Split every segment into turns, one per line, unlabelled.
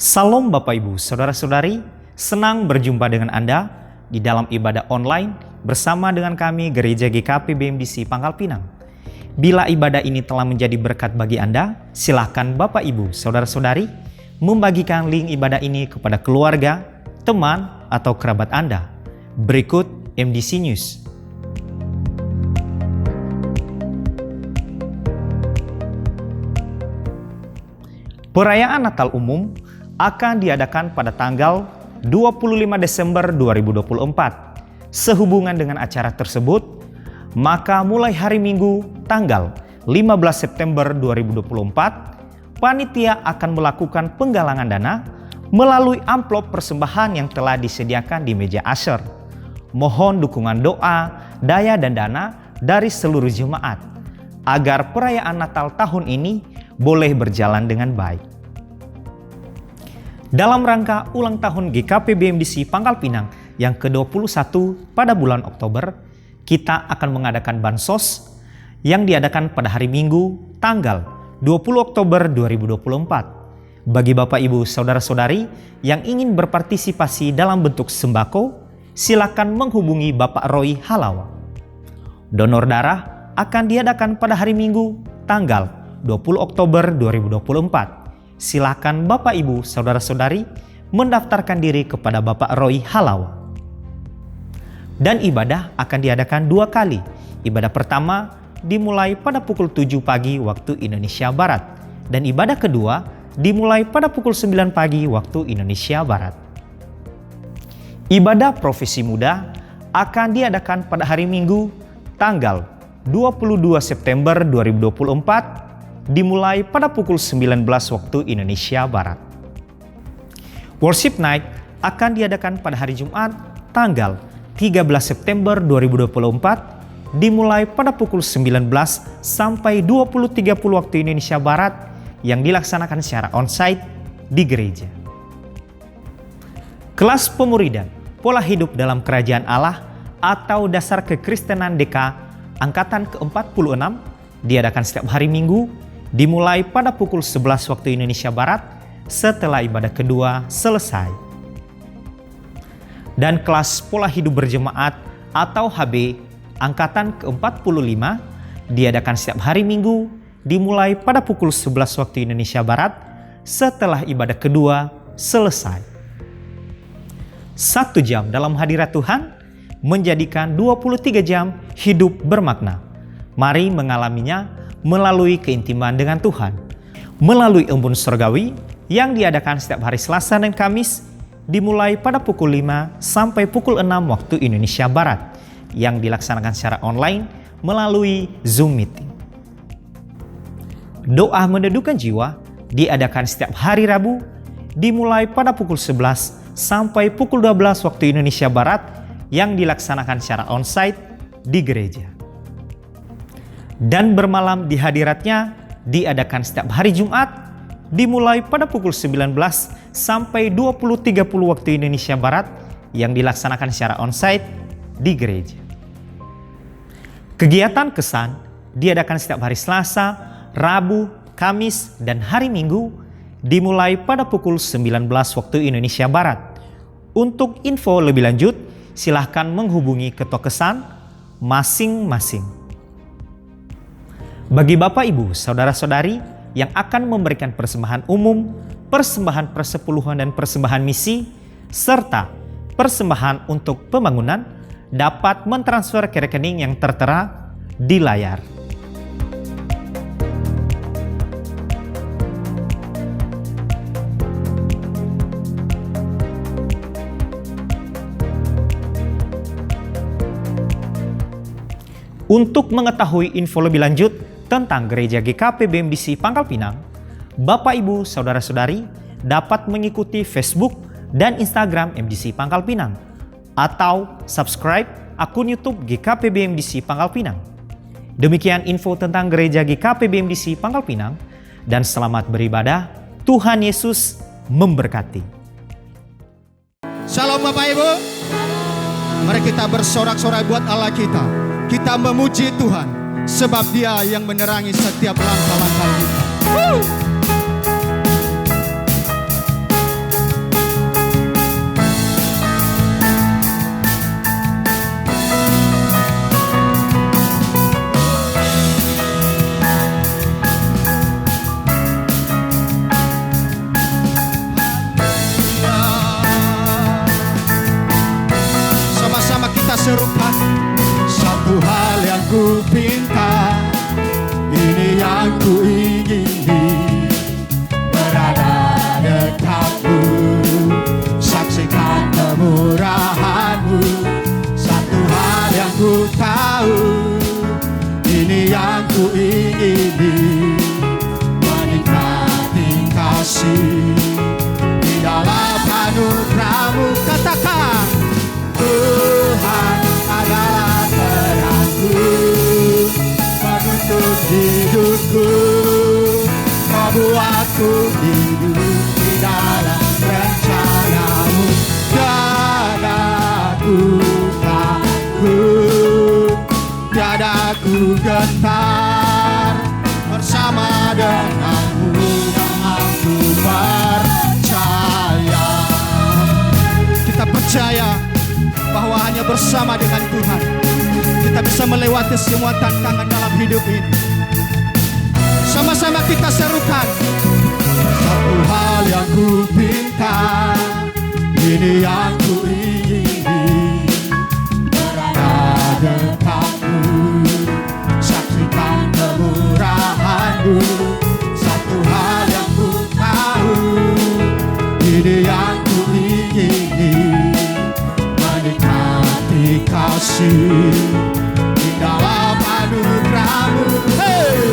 Salam Bapak Ibu, Saudara-saudari, senang berjumpa dengan Anda di dalam ibadah online bersama dengan kami Gereja GKP BMDC Pangkal Pinang. Bila ibadah ini telah menjadi berkat bagi Anda, silakan Bapak Ibu, Saudara-saudari membagikan link ibadah ini kepada keluarga, teman, atau kerabat Anda. Berikut MDC News. Perayaan Natal umum akan diadakan pada tanggal 25 Desember 2024. Sehubungan dengan acara tersebut, maka mulai hari Minggu tanggal 15 September 2024, panitia akan melakukan penggalangan dana melalui amplop persembahan yang telah disediakan di meja asher. Mohon dukungan doa, daya dan dana dari seluruh jemaat agar perayaan Natal tahun ini boleh berjalan dengan baik. Dalam rangka ulang tahun GKP BMDC Pangkal Pinang yang ke-21 pada bulan Oktober, kita akan mengadakan bansos yang diadakan pada hari Minggu tanggal 20 Oktober 2024. Bagi Bapak Ibu Saudara-saudari yang ingin berpartisipasi dalam bentuk sembako, silakan menghubungi Bapak Roy Halawa. Donor darah akan diadakan pada hari Minggu tanggal 20 Oktober 2024. Silakan Bapak Ibu Saudara-saudari mendaftarkan diri kepada Bapak Roy Halawa. Dan ibadah akan diadakan 2 kali. Ibadah pertama dimulai pada pukul 7 pagi waktu Indonesia Barat. Dan ibadah kedua dimulai pada pukul 9 pagi waktu Indonesia Barat. Ibadah profesi muda akan diadakan pada hari Minggu tanggal 22 September 2024 dimulai pada pukul 19 waktu Indonesia Barat. Worship Night akan diadakan pada hari Jumat tanggal 13 September 2024 dimulai pada pukul 19 sampai 20.30 waktu Indonesia Barat yang dilaksanakan secara onsite di gereja. Kelas pemuridan pola hidup dalam kerajaan Allah atau dasar kekristenan DK angkatan ke-46 diadakan setiap hari Minggu dimulai pada pukul 11 waktu Indonesia Barat setelah ibadah kedua selesai. Dan kelas pola hidup berjemaat atau HB angkatan ke-45 diadakan setiap hari Minggu dimulai pada pukul 11 waktu Indonesia Barat setelah ibadah kedua selesai. 1 jam dalam hadirat Tuhan menjadikan 23 jam hidup bermakna. Mari mengalaminya melalui keintiman dengan Tuhan, melalui embun surgawi yang diadakan setiap hari Selasa dan Kamis dimulai pada pukul 5 sampai pukul 6 waktu Indonesia Barat yang dilaksanakan secara online melalui Zoom meeting. Doa meneduhkan jiwa diadakan setiap hari Rabu dimulai pada pukul 11 sampai pukul 12 waktu Indonesia Barat yang dilaksanakan secara onsite di gereja. Dan bermalam di hadiratnya diadakan setiap hari Jumat dimulai pada pukul 19 sampai 20.30 waktu Indonesia Barat yang dilaksanakan secara onsite di gereja. Kegiatan kesan diadakan setiap hari Selasa, Rabu, Kamis, dan hari Minggu dimulai pada pukul 19 waktu Indonesia Barat. Untuk info lebih lanjut, silahkan menghubungi ketua kesan masing-masing. Bagi Bapak Ibu, Saudara-saudari yang akan memberikan persembahan umum, persembahan persepuluhan dan persembahan misi, serta persembahan untuk pembangunan dapat mentransfer ke rekening yang tertera di layar. Untuk mengetahui info lebih lanjut tentang Gereja GKP BMDC Pangkal Pinang, Bapak Ibu Saudara-saudari dapat mengikuti Facebook dan Instagram MDC Pangkal Pinang atau subscribe akun YouTube GKP BMDC Pangkal Pinang. Demikian info tentang Gereja GKP BMDC Pangkal Pinang dan selamat beribadah. Tuhan Yesus memberkati.
Shalom Bapak Ibu. Mari kita bersorak-sorai buat Allah kita. Kita memuji Tuhan sebab Dia yang menerangi setiap langkah-langkah kita. ku pinta, ini yang ku ingini, berada dekatmu, saksikan kemurahanmu. Satu hal yang ku tahu, ini yang ku ingini, menikmati kasih di dalam anugerahmu. Katakan, Tuhan adalah terangku, penuntun hidupku. Kau buatku hidup di dalam rencanamu. Tiada ku takut, tiada ku gentar, bersama denganmu yang aku percaya. Kita percaya bahwa hanya bersama dengan Tuhan kita bisa melewati semua tantangan dalam hidup ini. Sama-sama kita serukan, satu hal yang ku pinta, ini yang ku ingini, berada dekatmu, saksikan kemurahanmu. Satu hal yang ku tahu, ini yang ku ingini, menikmati kasih di dalam anugerahmu. Hey!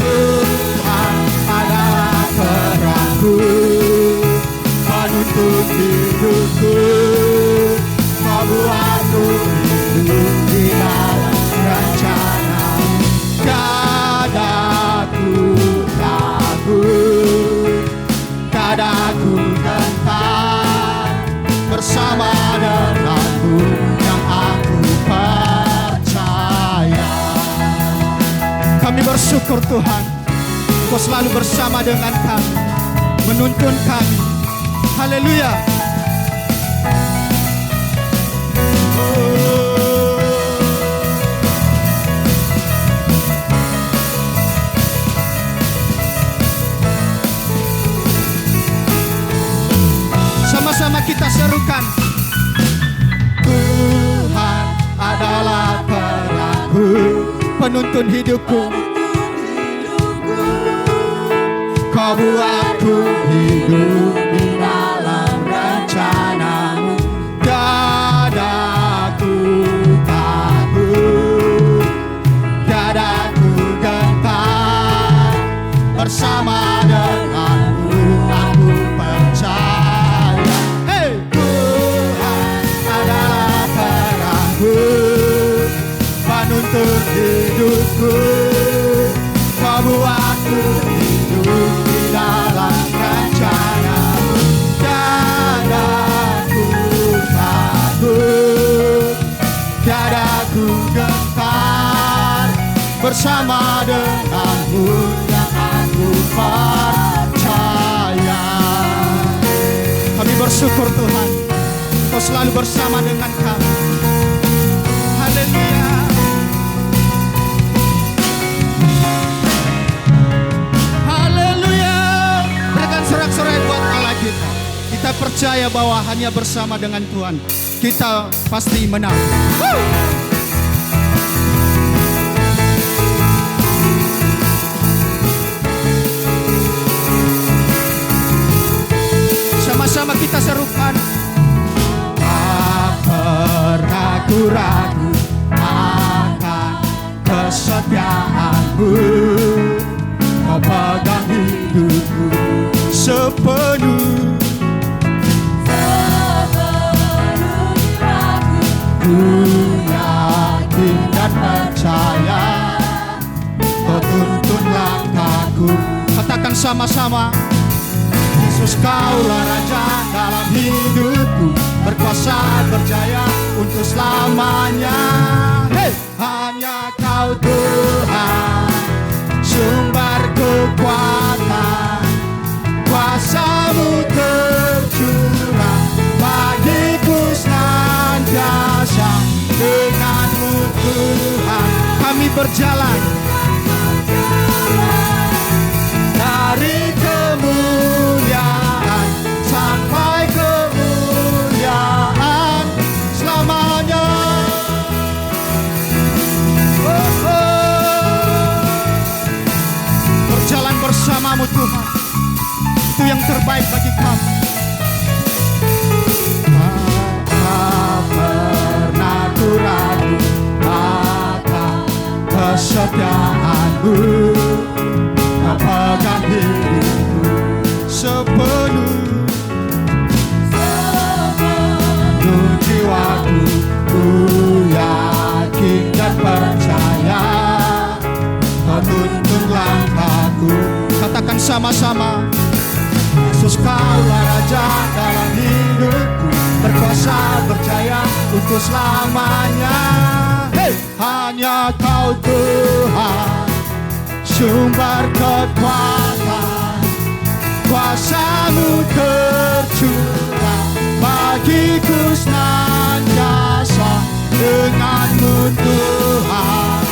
Tuhan adalah terangku, penuntun hidupku. Kau buatku hidup di dalam rencanamu. Tiada ku takut, tiada ku gentar, bersama denganmu yang aku percaya. Kami bersyukur Tuhan, Kau selalu bersama dengan kami, menuntun kami. Haleluya. Sama-sama kita serukan, Tuhan adalah terangku, penuntun hidupku. Kau buatku hidup di dalam rencanamu. Tiada ku takut, tiada ku gentar, bersama denganmu aku percaya. Hey! Tuhan adalah terangku, penuntun hidupku. Kau buatku hidup di dalam rencanamu. Tiada ku takut, tiada ku gentar, bersama denganmu yang aku percaya. Kami bersyukur Tuhan, Kau selalu bersama dengan kami. Haleluya. Sorak-sorai buat Allah kita. Kita percaya bahwa hanya bersama dengan Tuhan kita pasti menang. Sama-sama kita serukan, tak pernah ku ragu akan kesetiaanmu. Kau pegang hidupku sepenuh ku yakin dan percaya, Kau tuntun langkahku. Katakan sama-sama, Yesus Kaulah Raja dalam hidupku, berkuasa berjaya untuk selamanya. Hey! Hanya Kau Tuhan, sumber kekuatan, kuasa-Mu tercurah bagiku senantiasa. Dengan-Mu Tuhan kami berjalan dari kemuliaan sampai kemuliaan selamanya. Oh. yang terbaik bagi kami. Tak pernah ku ragu akan kesetiaanmu, kau pegang hidupku sepenuh jiwaku. Ku yakin dan percaya kau tuntun langkahku. Katakan sama-sama, Yesus kaulah Raja dalam hidupku, berkuasa berjaya untuk selamanya. Hey! Hanya kau Tuhan, sumber kekuatan, kuasa-Mu tercurah bagiku senantiasa. Dengan-Mu Tuhan,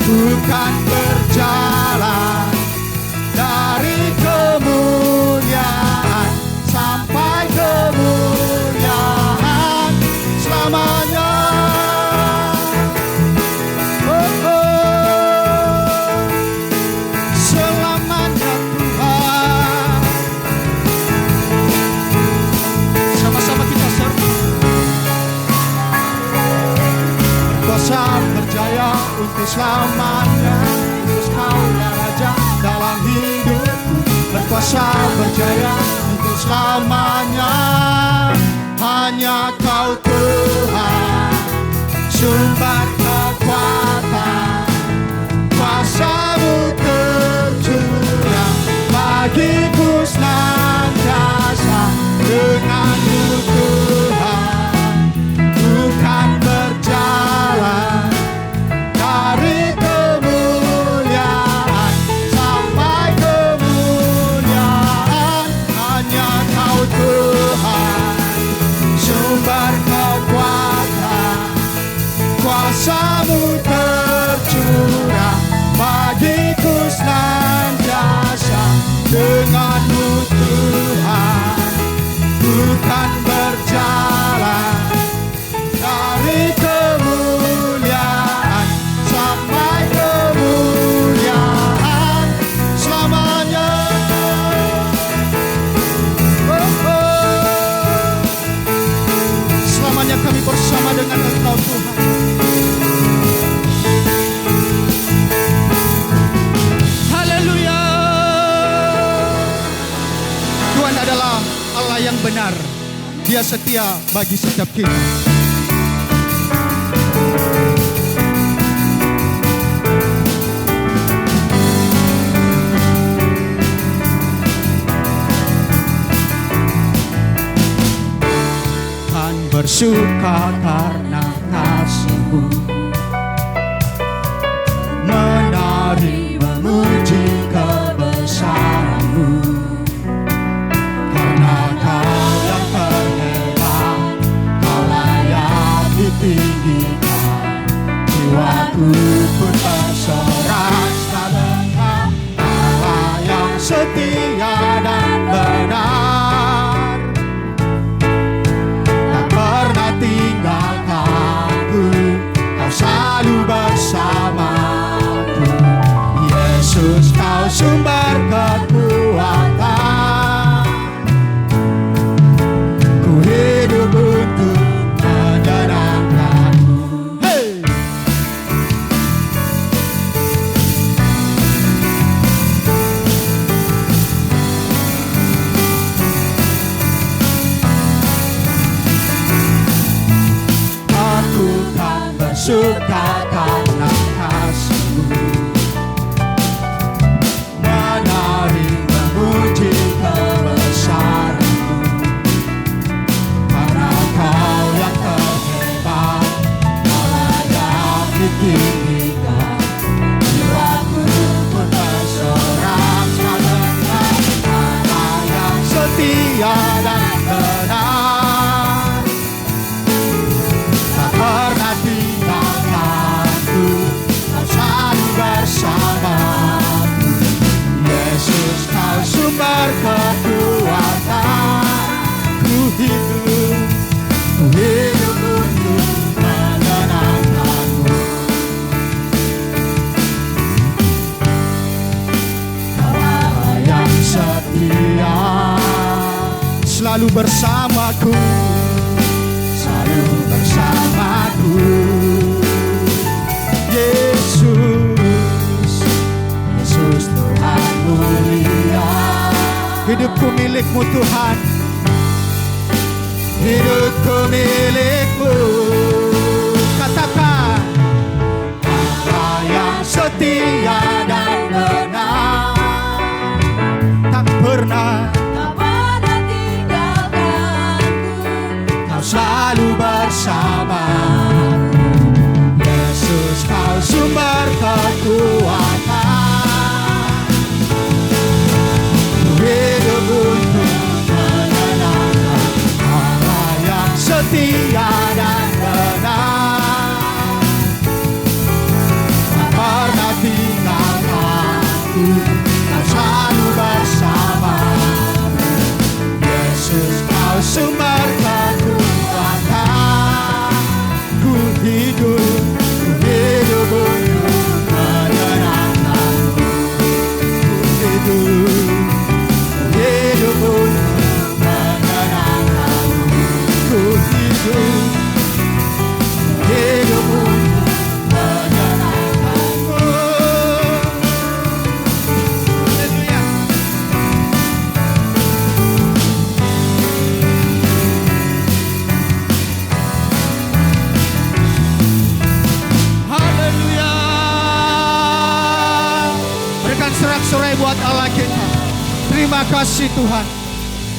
bukan berjalan dari kemuliaan sampai kemuliaan selamanya. Oh, oh, selamanya Tuhan. Sama-sama kita seru. Kuasa berjaya untuk selamanya. Yesus kaulah Raja dalam hidupku, berkuasa berjaya untuk selamanya. Hanya kau Tuhan, sumber kekuatan, kuasa-Mu tercurah bagiku senantiasa. Dengan-Mu Tuhan, bukan berjalan dari kemuliaan sampai kemuliaan. Hanya kau Tuhan, sumber kekuatan, kuasa-Mu tercurah bagiku senantiasa. Dengan-Mu Tuhan, bukan berjalan dari kemuliaan sampai kemuliaan selamanya. Oh, oh. Selamanya kami bersama dengan Engkau Tuhan. Haleluya. Tuhan adalah Allah yang benar. Dia setia bagi setiap kita. Kan bersuka karena kasih-Mu, menari memuji kebesaran-Mu. Karena Kau yang terhebat, Kau layak ditinggikan. Jiwaku pun tersorak mendengar Allah yang setia dan benar. Tak pernah tinggalkanku, Kau selalu bersamaku. Yesus, Kau sumber kekuatan, ku hidup untuk menyenangkan-Mu. Hey! Aku kan bersuka karena kasih-Mu, menari memuji kebesaran-Mu. Karena Kau yang terhebat, Kau layak ditinggikan. Jiwaku pun tersorak mendengar Allah yang setia dan benar. Tak pernah tinggalkanku, bersamaku, selalu bersamaku. Yesus, Yesus Tuhan mulia. Hidupku milikmu Tuhan, hidupku milikmu. Katakan, Allah yang setia dan benar, tak pernah tinggalkanku, kau selalu bersama. Yesus, kau sumber kekuatan, hidup untuk menyenangkan. Allah yang setia dan benar, tak pernah tinggalkanku, kau selalu bersama. Yesus, kau sumber kekuatan, ku hidup untuk menyenangkanmu. Ku hidup untuk menyenangkanmu. Ku hidup untuk menyenangkanmu. Haleluya. Haleluya. Berikan sorak-sorai buat Allah kita. Terima kasih Tuhan,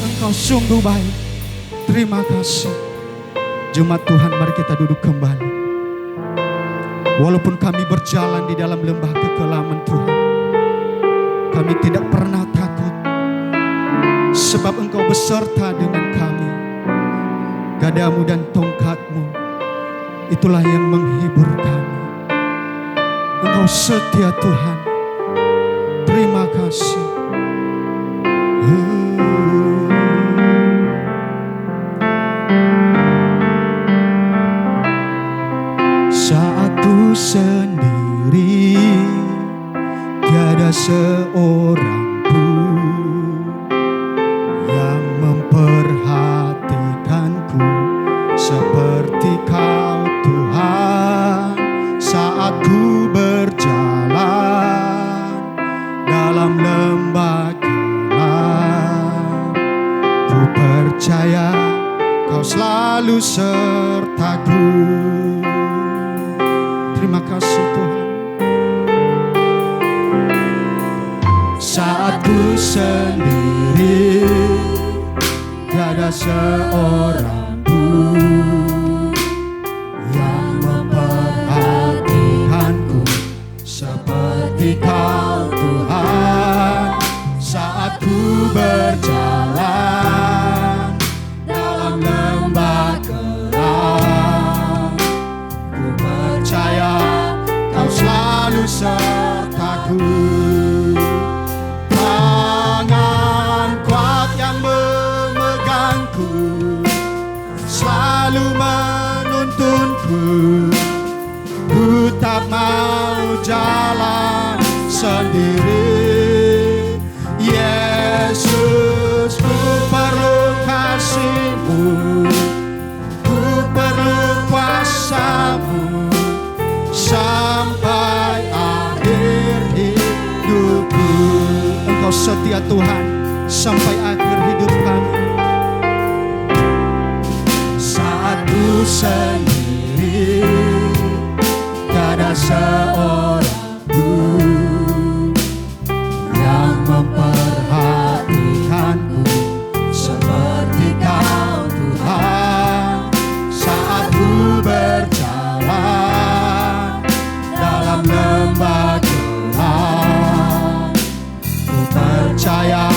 Engkau sungguh baik. Terima kasih. Jemaat Tuhan, mari kita duduk kembali. Walaupun kami berjalan di dalam lembah kekelaman Tuhan, kami tidak pernah takut, sebab Engkau beserta dengan kami. Gadamu dan tongkatmu, itulah yang menghibur kami. Engkau setia Tuhan. Terima kasih. Saat ku sendiri, tiada seorang pun yang memperhatikanku seperti Kau Tuhan. Saat ku berjalan dalam lembah gelap, ku percaya Kau selalu sertaku. Terima kasih Tuhan. Saat ku sendiri, tiada seorang pun yang memperhatikanku seperti Kau Tuhan. Saat ku berjalan dalam lembah gelap, ku percaya Kau selalu sertaku. Tangan kuat yang memegangku selalu menuntunku. Ku tak mau jalan sendiri. Yesus, ku perlu kasih-Mu, ku perlu kuasa-Mu sampai akhir hidupku. Engkau setia Tuhan sampai akhir hidup kami. Saat ku sendiri, tiada seorang pun yang memperhatikanku seperti Kau Tuhan. Saat ku berjalan dalam lembah gelap, ku percaya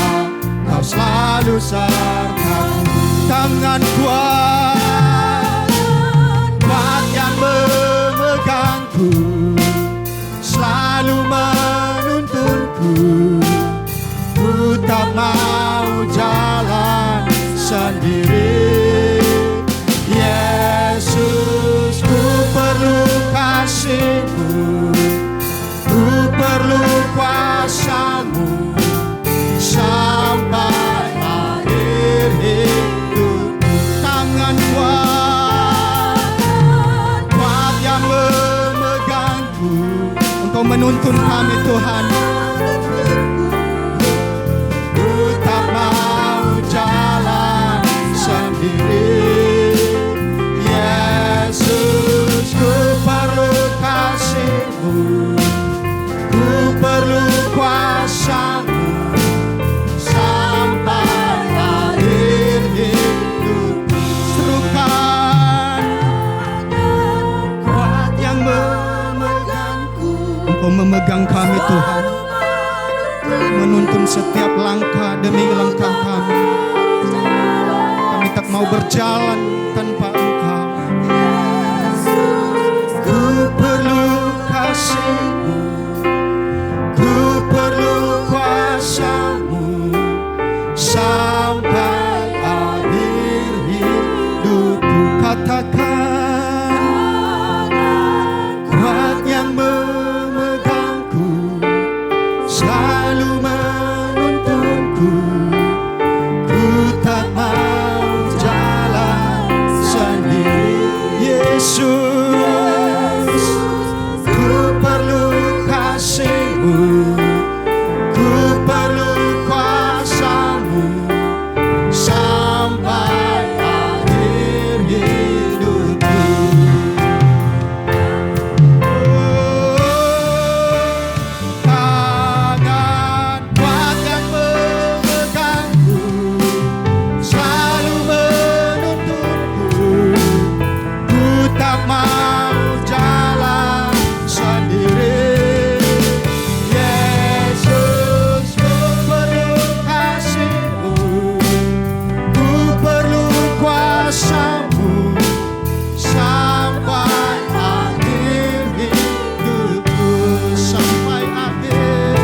Kau selalu sertaku. Tangan kuat yang memegangku selalu menuntunku. Ku tak mau jalan sendiri. Yesus, ku perlu kasih-Mu, ku perlu kuasa-Mu sampai akhir hidup. Engkau menuntun kami Tuhan. Ku tak mau jalan sendiri. Yesus, ku perlu kasih-Mu, ku perlu kuasa-Mu sampai akhir hidup. Serukan kuat yang memegangku. Engkau memegang kami Tuhan, menuntun setiap langkah demi langkah kami. Kami tak mau berjalan tanpa Engkau. Ku perlu kasih-Mu, ku perlu kuasa-Mu sampai akhir hidupku. Katakan kuat yang memegangku, selalu menuntunku. Ku tak mau jalan sendiri. Yesus, ku perlu kasih-Mu, ku perlu kuasa-Mu sampai akhir hidupku. Tangan kuat yang memegangku, selalu menuntunku. Ku tak mau jalan sendiri. Yesus, ku perlu kasih-Mu, ku perlu kuasa-Mu sampai akhir hidupku. Sampai akhir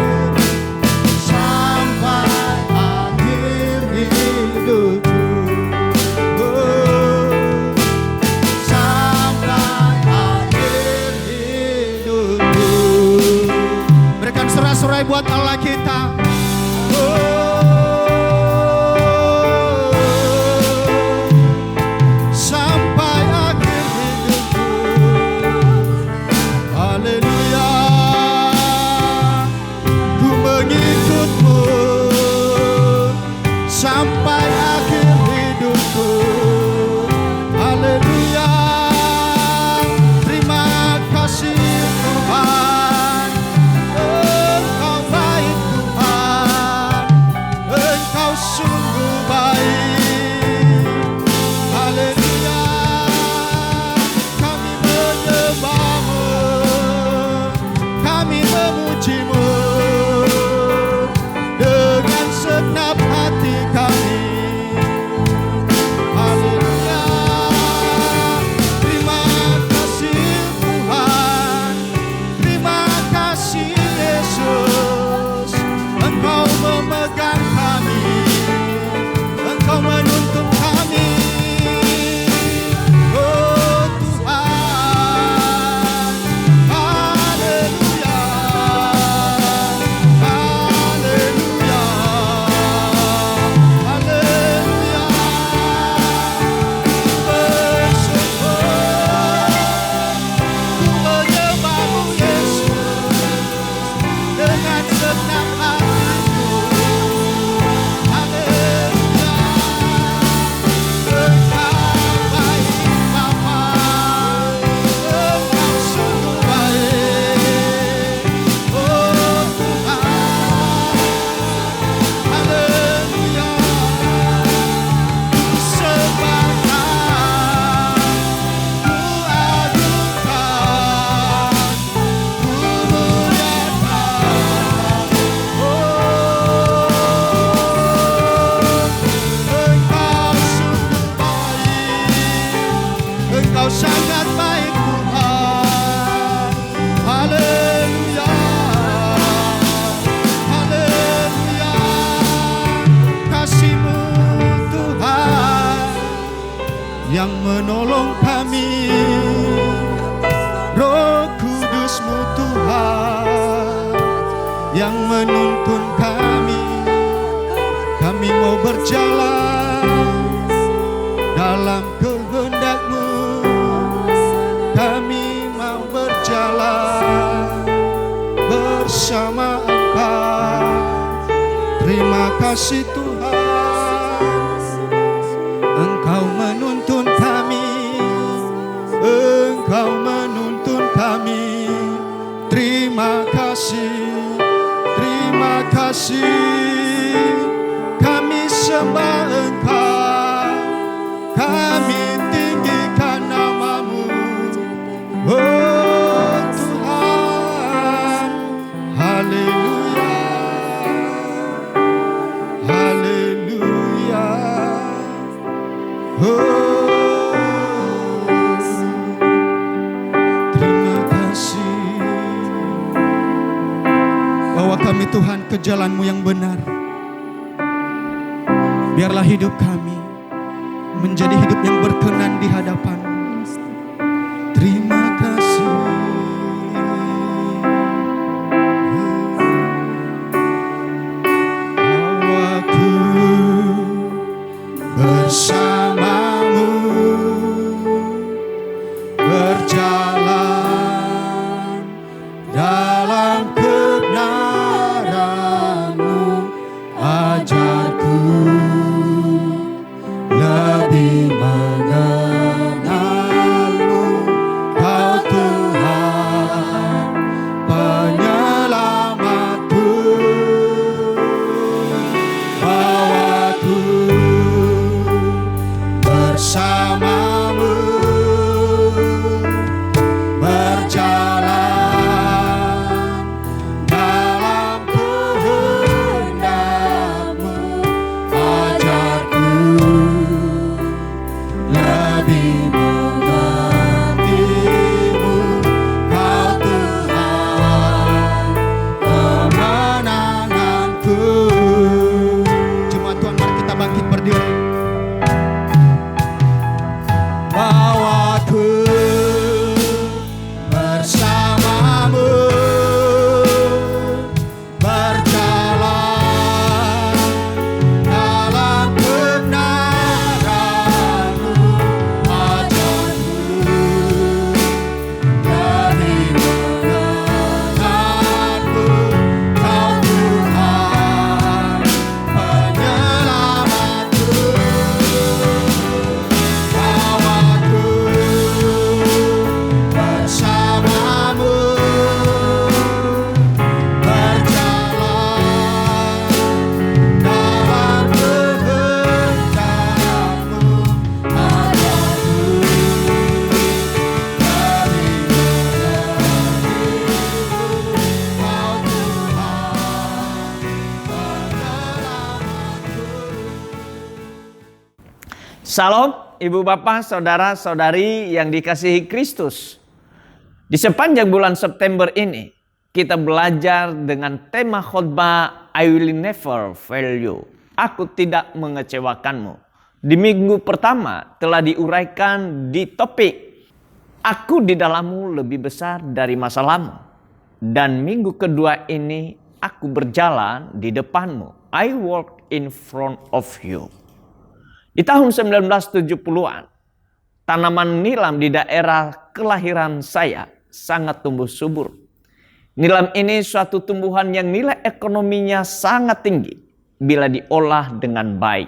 hidupku. Oh, sampai akhir hidupku. Berikan sorak-sorai buat Allah kita. Oh, sampai akhir hidupku. Haleluya. Ku mengikut-Mu sampai akhir hidupku. Haleluya. Terima kasih Tuhan. Engkau baik Tuhan, Engkau sungguh baik. Haleluya. Kami menyembah-Mu, kami memuji-Mu dengan segenap hati kami. Haleluya. Terima kasih Tuhan, terima kasih Yesus. Engkau memegang kami, Engkau menuntun kami. Oh Tuhan, haleluya, haleluya, haleluya. Bersyukur, ku menyembah-Mu Yesus dengan segenap hatiku. Haleluya. Engkau baik Bapa, Engkau sungguh baik. Oh Tuhan, haleluya. Ku sembahkan, ku agungkan, ku muliakan. Engkau sungguh baik, Engkau sangat baik Tuhan. Haleluya, haleluya. Kasih-Mu Tuhan yang menolong kami. Roh Kudus-Mu Tuhan yang menuntun kami. Kami mau berjalan dalam kehendak-Mu. Kami mau berjalan bersama Engkau. Terima kasih Tuhan, Engkau menuntun kami, Engkau menuntun kami. Terima kasih, terima kasih. Kami sembah Engkau, kami tinggikan nama-Mu. Oh Tuhan, haleluya, haleluya. Oh, terima kasih. Bawa kami Tuhan ke jalan-Mu yang benar. Biarlah hidup kami menjadi hidup yang berkenan di hadapan-Mu. Terima kasih. Bawaku bersama-Mu, berjalan dalam kebenaran-Mu. Ajarku lebih mengenal-Mu, Kau Tuhan penyelamatku. Bawaku bersama-Mu, berjalan dalam kehendak-Mu. Ajarku lebih mengerti-Mu, Kau Tuhan kemenanganku. Jemaat Tuhan, mari kita bangkit berdiri. Bawaku bersama-Mu, berjalan dalam kebenaran-Mu. Ajarku lebih mengenal-Mu, Kau Tuhan penyelamatku. Bawaku bersama-Mu, berjalan dalam kehendak-Mu. Ajarku lebih mengerti-Mu, Kau Tuhan penyelamatku.
Salam Ibu Bapak, Saudara-saudari yang dikasihi Kristus. Di sepanjang bulan September ini, kita belajar dengan tema khotbah I will never fail you. Aku tidak mengecewakanmu. Di minggu pertama telah diuraikan di topik Aku di dalammu lebih besar dari masalahmu. Dan minggu kedua ini, aku berjalan di depanmu. I walk in front of you. Di tahun 1970-an, tanaman nilam di daerah kelahiran saya sangat tumbuh subur. Nilam ini suatu tumbuhan yang nilai ekonominya sangat tinggi bila diolah dengan baik.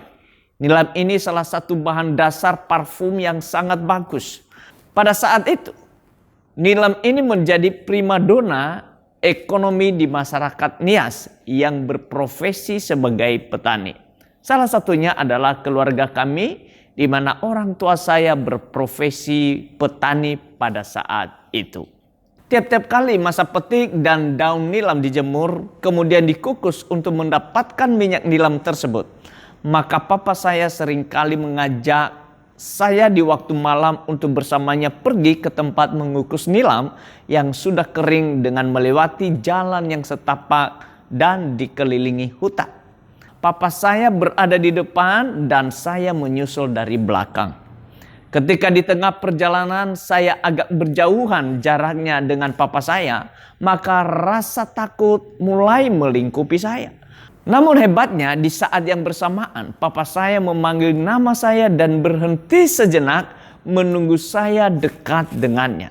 Nilam ini salah satu bahan dasar parfum yang sangat bagus. Pada saat itu, nilam ini menjadi primadona ekonomi di masyarakat Nias yang berprofesi sebagai petani. Salah satunya adalah keluarga kami, di mana orang tua saya berprofesi petani pada saat itu. Tiap-tiap kali masa petik dan daun nilam dijemur, kemudian dikukus untuk mendapatkan minyak nilam tersebut, maka papa saya seringkali mengajak saya di waktu malam untuk bersamanya pergi ke tempat mengukus nilam yang sudah kering dengan melewati jalan yang setapak dan dikelilingi hutan. Papa saya berada di depan dan saya menyusul dari belakang. Ketika di tengah perjalanan saya agak berjauhan jaraknya dengan papa saya, maka rasa takut mulai melingkupi saya. Namun hebatnya di saat yang bersamaan papa saya memanggil nama saya dan berhenti sejenak menunggu saya dekat dengannya.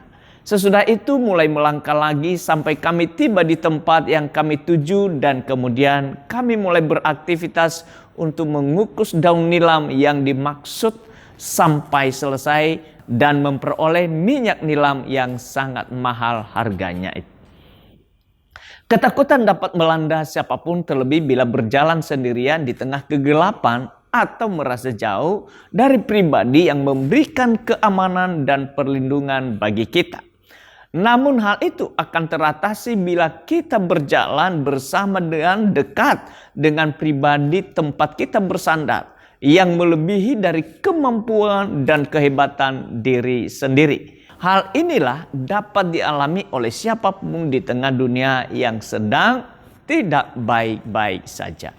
Sesudah itu mulai melangkah lagi sampai kami tiba di tempat yang kami tuju, dan kemudian kami mulai beraktivitas untuk mengukus daun nilam yang dimaksud sampai selesai dan memperoleh minyak nilam yang sangat mahal harganya itu. Ketakutan dapat melanda siapapun, terlebih bila berjalan sendirian di tengah kegelapan atau merasa jauh dari pribadi yang memberikan keamanan dan perlindungan bagi kita. Namun hal itu akan teratasi bila kita berjalan bersama dengan dekat dengan pribadi tempat kita bersandar yang melebihi dari kemampuan dan kehebatan diri sendiri. Hal inilah dapat dialami oleh siapapun di tengah dunia yang sedang tidak baik-baik saja.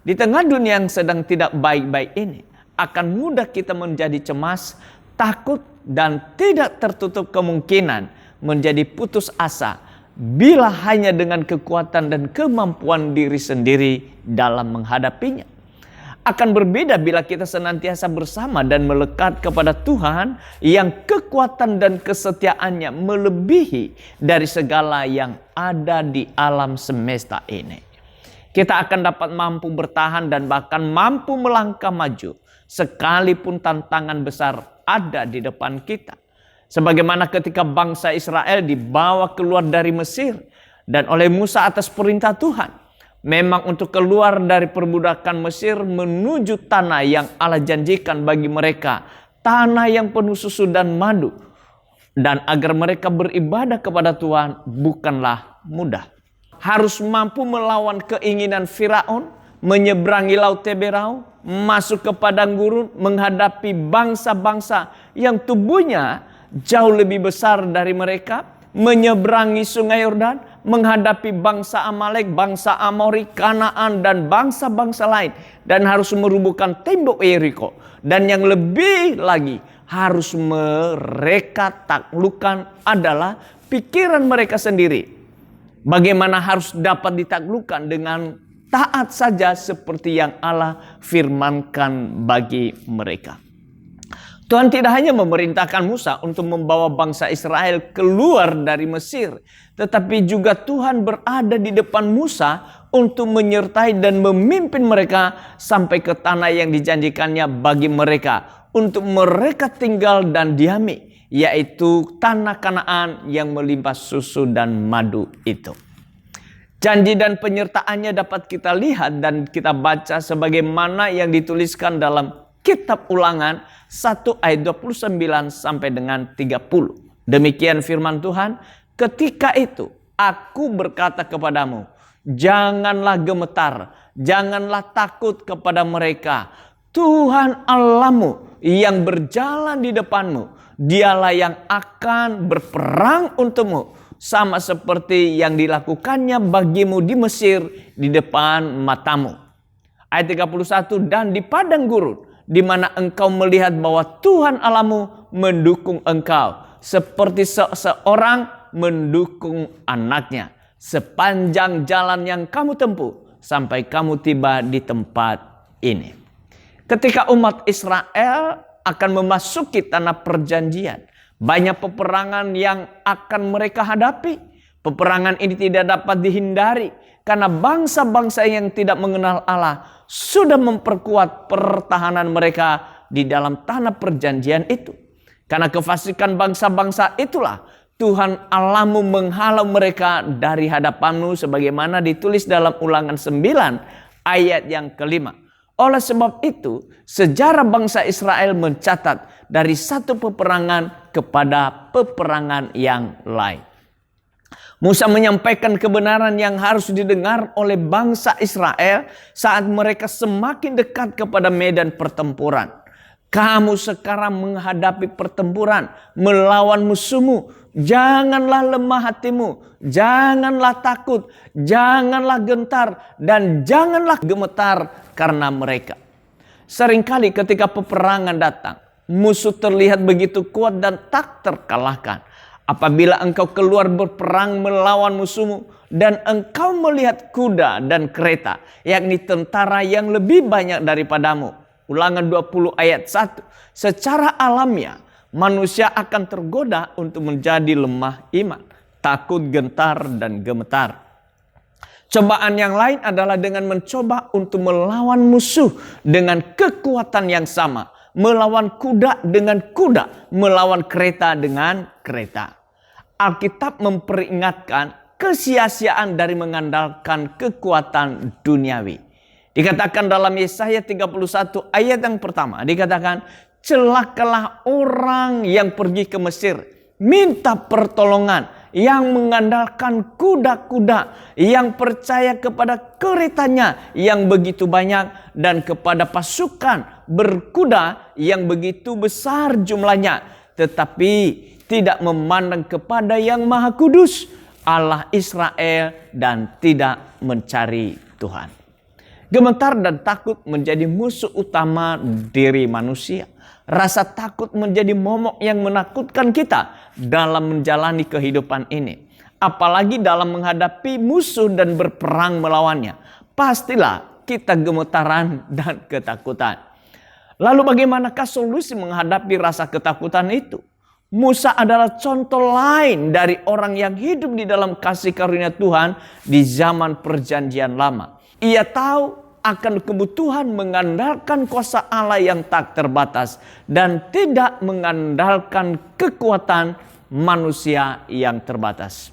Di tengah dunia yang sedang tidak baik-baik ini, akan mudah kita menjadi cemas, takut, dan tidak tertutup kemungkinan menjadi putus asa bila hanya dengan kekuatan dan kemampuan diri sendiri dalam menghadapinya. Akan berbeda bila kita senantiasa bersama dan melekat kepada Tuhan yang kekuatan dan kesetiaannya melebihi dari segala yang ada di alam semesta ini. Kita akan dapat mampu bertahan dan bahkan mampu melangkah maju sekalipun tantangan besar ada di depan kita. Sebagaimana ketika bangsa Israel dibawa keluar dari Mesir dan oleh Musa atas perintah Tuhan. Memang untuk keluar dari perbudakan Mesir menuju tanah yang Allah janjikan bagi mereka. Tanah yang penuh susu dan madu. Dan agar mereka beribadah kepada Tuhan bukanlah mudah. Harus mampu melawan keinginan Firaun, menyeberangi Laut Teberau, masuk ke padang gurun, menghadapi bangsa-bangsa yang tubuhnya jauh lebih besar dari mereka, menyeberangi sungai Yordan, menghadapi bangsa Amalek, bangsa Amori, Kanaan, dan bangsa-bangsa lain. Dan harus merubuhkan tembok Yeriko. Dan yang lebih lagi, harus mereka taklukkan adalah pikiran mereka sendiri. Bagaimana harus dapat ditaklukkan dengan taat saja seperti yang Allah firmankan bagi mereka. Tuhan tidak hanya memerintahkan Musa untuk membawa bangsa Israel keluar dari Mesir, tetapi juga Tuhan berada di depan Musa untuk menyertai dan memimpin mereka sampai ke tanah yang dijanjikannya bagi mereka, untuk mereka tinggal dan diami, yaitu tanah Kanaan yang melimpah susu dan madu itu. Janji dan penyertaannya dapat kita lihat dan kita baca sebagaimana yang dituliskan dalam Kitab Ulangan 1 ayat 29 sampai dengan 30. Demikian firman Tuhan, ketika itu aku berkata kepadamu, janganlah gemetar, janganlah takut kepada mereka. Tuhan Allahmu yang berjalan di depanmu, dialah yang akan berperang untukmu, sama seperti yang dilakukannya bagimu di Mesir di depan matamu. Ayat 31, dan di padang gurun, di mana engkau melihat bahwa Tuhan Allahmu mendukung engkau, seperti seorang mendukung anaknya, sepanjang jalan yang kamu tempuh, sampai kamu tiba di tempat ini. Ketika umat Israel akan memasuki tanah perjanjian, banyak peperangan yang akan mereka hadapi. Peperangan ini tidak dapat dihindari, karena bangsa-bangsa yang tidak mengenal Allah sudah memperkuat pertahanan mereka di dalam tanah perjanjian itu. Karena kefasikan bangsa-bangsa itulah Tuhan Allahmu menghalau mereka dari hadapanmu, sebagaimana ditulis dalam Ulangan 9 ayat yang kelima. Oleh sebab itu, sejarah bangsa Israel mencatat dari satu peperangan kepada peperangan yang lain. Musa menyampaikan kebenaran yang harus didengar oleh bangsa Israel saat mereka semakin dekat kepada medan pertempuran. Kamu sekarang menghadapi pertempuran melawan musuhmu. Janganlah lemah hatimu, janganlah takut, janganlah gentar, dan janganlah gemetar karena mereka. Seringkali ketika peperangan datang, musuh terlihat begitu kuat dan tak terkalahkan. Apabila engkau keluar berperang melawan musuhmu dan engkau melihat kuda dan kereta, yakni tentara yang lebih banyak daripadamu. Ulangan 20 ayat 1. Secara alamiah, manusia akan tergoda untuk menjadi lemah iman, takut, gentar, dan gemetar. Cobaan yang lain adalah dengan mencoba untuk melawan musuh dengan kekuatan yang sama. Melawan kuda dengan kuda, melawan kereta dengan kereta. Alkitab memperingatkan kesia-siaan dari mengandalkan kekuatan duniawi. Dikatakan dalam Yesaya 31 ayat yang pertama, dikatakan, celakalah orang yang pergi ke Mesir, minta pertolongan, yang mengandalkan kuda-kuda, yang percaya kepada keretanya yang begitu banyak, dan kepada pasukan berkuda yang begitu besar jumlahnya, tetapi tidak memandang kepada yang Maha Kudus, Allah Israel, dan tidak mencari Tuhan. Gemetar dan takut menjadi musuh utama diri manusia. Rasa takut menjadi momok yang menakutkan kita dalam menjalani kehidupan ini. Apalagi dalam menghadapi musuh dan berperang melawannya. Pastilah kita gemetaran dan ketakutan. Lalu bagaimanakah solusi menghadapi rasa ketakutan itu? Musa adalah contoh lain dari orang yang hidup di dalam kasih karunia Tuhan di zaman perjanjian lama. Ia tahu akan kebutuhan mengandalkan kuasa Allah yang tak terbatas dan tidak mengandalkan kekuatan manusia yang terbatas.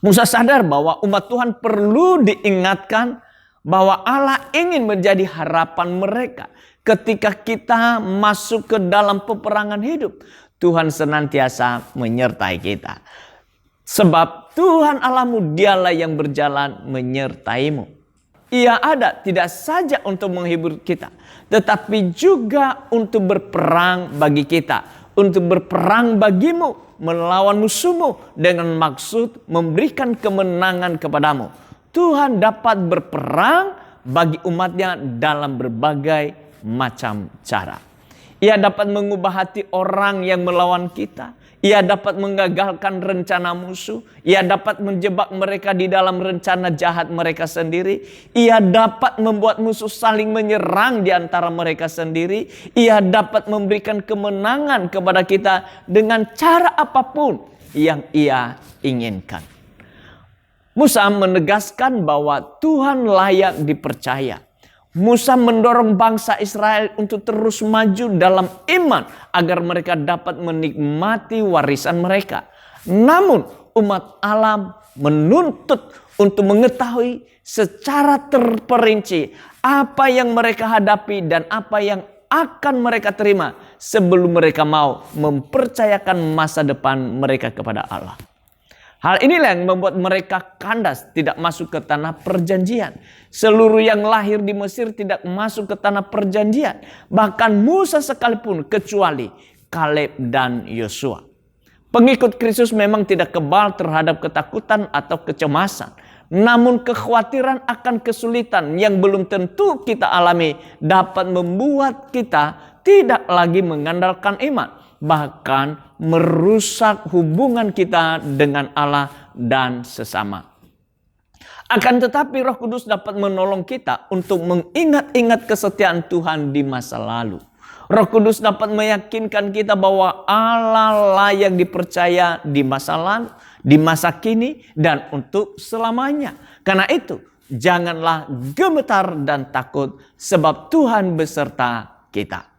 Musa sadar bahwa umat Tuhan perlu diingatkan bahwa Allah ingin menjadi harapan mereka ketika kita masuk ke dalam peperangan hidup. Tuhan senantiasa menyertai kita. Sebab Tuhan Allahmu dialah yang berjalan menyertaimu. Ia ada tidak saja untuk menghibur kita, tetapi juga untuk berperang bagi kita. Untuk berperang bagimu, melawan musuhmu dengan maksud memberikan kemenangan kepadamu. Tuhan dapat berperang bagi umatnya dalam berbagai macam cara. Ia dapat mengubah hati orang yang melawan kita. Ia dapat menggagalkan rencana musuh. Ia dapat menjebak mereka di dalam rencana jahat mereka sendiri. Ia dapat membuat musuh saling menyerang di antara mereka sendiri. Ia dapat memberikan kemenangan kepada kita dengan cara apapun yang ia inginkan. Musa menegaskan bahwa Tuhan layak dipercaya. Musa mendorong bangsa Israel untuk terus maju dalam iman agar mereka dapat menikmati warisan mereka. Namun umat Allah menuntut untuk mengetahui secara terperinci apa yang mereka hadapi dan apa yang akan mereka terima sebelum mereka mau mempercayakan masa depan mereka kepada Allah. Hal inilah yang membuat mereka kandas, tidak masuk ke tanah perjanjian. Seluruh yang lahir di Mesir tidak masuk ke tanah perjanjian. Bahkan Musa sekalipun, kecuali Kaleb dan Yosua. Pengikut Kristus memang tidak kebal terhadap ketakutan atau kecemasan. Namun kekhawatiran akan kesulitan yang belum tentu kita alami dapat membuat kita tidak lagi mengandalkan iman. Bahkan merusak hubungan kita dengan Allah dan sesama. Akan tetapi Roh Kudus dapat menolong kita untuk mengingat-ingat kesetiaan Tuhan di masa lalu. Roh Kudus dapat meyakinkan kita bahwa Allah layak dipercaya di masa lalu, di masa kini, dan untuk selamanya. Karena itu, janganlah gemetar dan takut, sebab Tuhan beserta kita.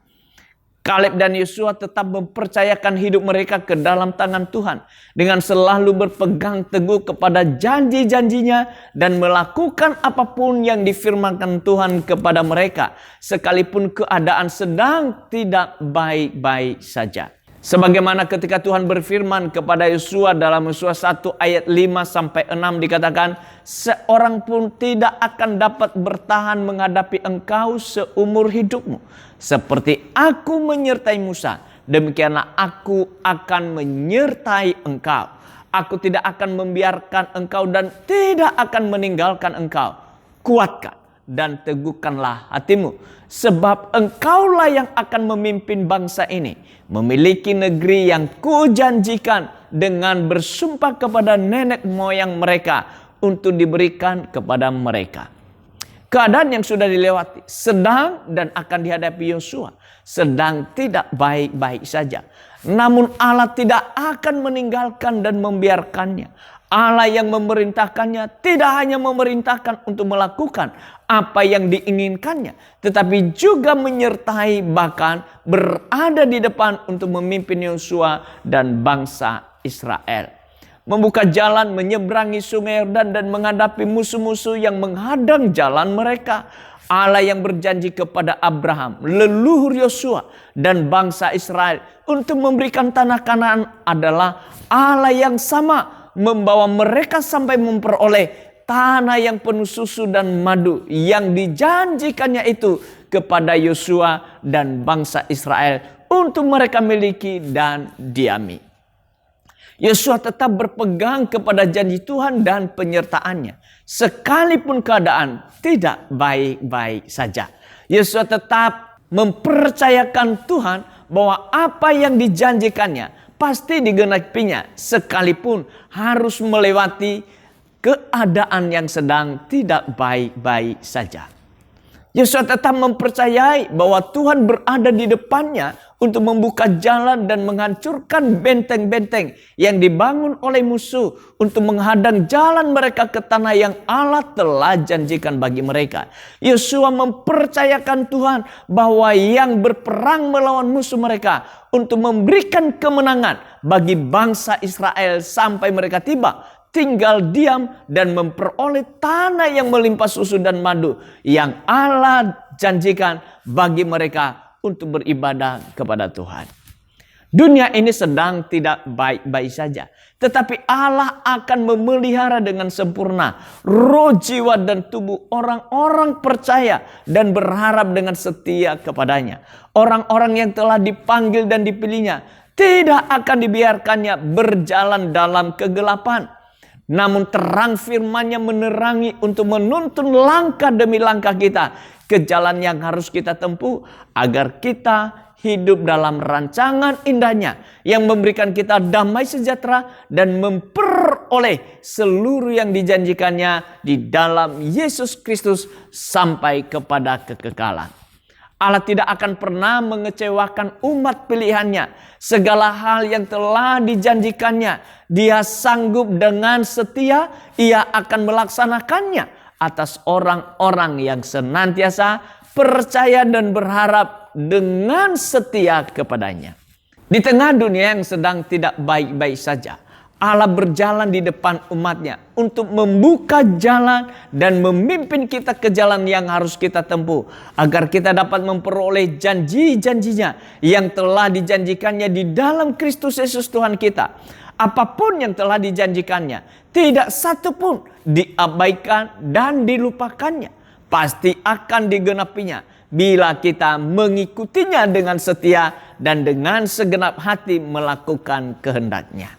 Kaleb dan Yosua tetap mempercayakan hidup mereka ke dalam tangan Tuhan dengan selalu berpegang teguh kepada janji-janjinya dan melakukan apapun yang difirmankan Tuhan kepada mereka sekalipun keadaan sedang tidak baik-baik saja. Sebagaimana ketika Tuhan berfirman kepada Yosua dalam Yosua 1 ayat 5-6 dikatakan, seorang pun tidak akan dapat bertahan menghadapi engkau seumur hidupmu. Seperti aku menyertai Musa, demikianlah aku akan menyertai engkau. Aku tidak akan membiarkan engkau dan tidak akan meninggalkan engkau. Kuatkan dan teguhkanlah hatimu, sebab engkaulah yang akan memimpin bangsa ini memiliki negeri yang kujanjikan dengan bersumpah kepada nenek moyang mereka untuk diberikan kepada mereka. Keadaan yang sudah dilewati sedang dan akan dihadapi Yosua sedang tidak baik-baik saja. Namun Allah tidak akan meninggalkan dan membiarkannya. Allah yang memerintahkannya tidak hanya memerintahkan untuk melakukan apa yang diinginkannya, tetapi juga menyertai, bahkan berada di depan untuk memimpin Yosua dan bangsa Israel. Membuka jalan menyeberangi sungai Yordan dan menghadapi musuh-musuh yang menghadang jalan mereka. Allah yang berjanji kepada Abraham, leluhur Yosua dan bangsa Israel untuk memberikan tanah Kanaan adalah Allah yang sama, membawa mereka sampai memperoleh tanah yang penuh susu dan madu yang dijanjikannya itu kepada Yosua dan bangsa Israel untuk mereka miliki dan diami. Yosua tetap berpegang kepada janji Tuhan dan penyertaannya, sekalipun keadaan tidak baik-baik saja. Yosua tetap mempercayakan Tuhan bahwa apa yang dijanjikannya pasti digenapinya, sekalipun harus melewati keadaan yang sedang tidak baik-baik saja. Yosua tetap mempercayai bahwa Tuhan berada di depannya untuk membuka jalan dan menghancurkan benteng-benteng yang dibangun oleh musuh untuk menghadang jalan mereka ke tanah yang Allah telah janjikan bagi mereka. Yosua mempercayakan Tuhan bahwa yang berperang melawan musuh mereka untuk memberikan kemenangan bagi bangsa Israel sampai mereka tinggal diam dan memperoleh tanah yang melimpah susu dan madu yang Allah janjikan bagi mereka untuk beribadah kepada Tuhan. Dunia ini sedang tidak baik-baik saja, tetapi Allah akan memelihara dengan sempurna roh, jiwa, dan tubuh orang-orang percaya dan berharap dengan setia kepadanya. Orang-orang yang telah dipanggil dan dipilihnya tidak akan dibiarkannya berjalan dalam kegelapan. Namun terang firman-Nya menerangi untuk menuntun langkah demi langkah kita ke jalan yang harus kita tempuh agar kita hidup dalam rancangan indahnya yang memberikan kita damai sejahtera dan memperoleh seluruh yang dijanjikannya di dalam Yesus Kristus sampai kepada kekekalan. Allah tidak akan pernah mengecewakan umat pilihannya. Segala hal yang telah dijanjikannya, Dia sanggup dengan setia, Ia akan melaksanakannya atas orang-orang yang senantiasa percaya dan berharap dengan setia kepadanya. Di tengah dunia yang sedang tidak baik-baik saja, Allah berjalan di depan umatnya untuk membuka jalan dan memimpin kita ke jalan yang harus kita tempuh, agar kita dapat memperoleh janji-janjinya yang telah dijanjikannya di dalam Kristus Yesus Tuhan kita. Apapun yang telah dijanjikannya, tidak satu pun diabaikan dan dilupakannya. Pasti akan digenapinya bila kita mengikutinya dengan setia dan dengan segenap hati melakukan kehendak-Nya.